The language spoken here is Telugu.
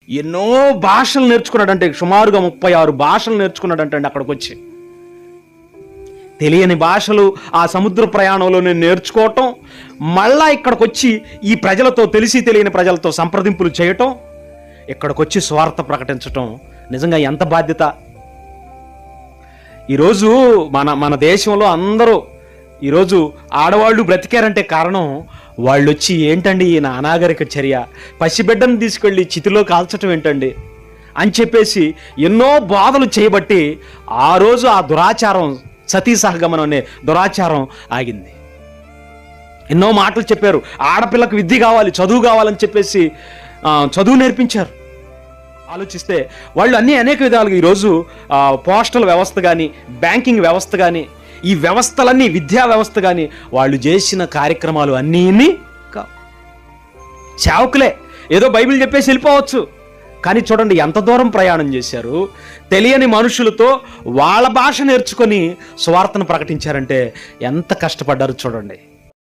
ఎన్నో భాషలు నేర్చుకున్నాడంటే, సుమారుగా 36 భాషలు నేర్చుకున్నాడంటే అండి. అక్కడికి వచ్చి తెలియని భాషలు ఆ సముద్ర ప్రయాణంలో నేను నేర్చుకోవటం, మళ్ళా ఇక్కడికి వచ్చి ఈ ప్రజలతో, తెలిసి తెలియని ప్రజలతో సంప్రదింపులు చేయటం, ఇక్కడికి వచ్చి స్వార్థ ప్రకటించటం నిజంగా ఎంత బాధ్యత. ఈరోజు మన దేశంలో అందరూ ఈరోజు ఆడవాళ్ళు బ్రతికారంటే కారణం వాళ్ళు వచ్చి ఏంటండి ఈయన అనాగరిక చర్య, పసిబిడ్డను తీసుకెళ్ళి చితిలో కాల్చటం ఏంటండి అని చెప్పేసి ఎన్నో బాధలు చేయబట్టి ఆ రోజు ఆ దురాచారం, సతీ సహగమనం అనే దురాచారం ఆగింది. ఎన్నో మాటలు చెప్పారు. ఆడపిల్లకు విద్య కావాలి, చదువు కావాలని చెప్పేసి చదువు నేర్పించారు. ఆలోచిస్తే వాళ్ళు అనేక విధాలుగా ఈరోజు పోస్టల్ వ్యవస్థ కానీ, బ్యాంకింగ్ వ్యవస్థ కానీ, ఈ వ్యవస్థలన్నీ, విద్యా వ్యవస్థ కానీ, వాళ్ళు చేసిన కార్యక్రమాలు అన్నీ సేవకులే. ఏదో బైబిల్ చెప్పేసి వెళ్ళిపోవచ్చు, కానీ చూడండి ఎంత దూరం ప్రయాణం చేశారు. తెలియని మనుషులతో వాళ్ళ భాష నేర్చుకొని స్వార్థను ప్రకటించారంటే ఎంత కష్టపడ్డారు చూడండి.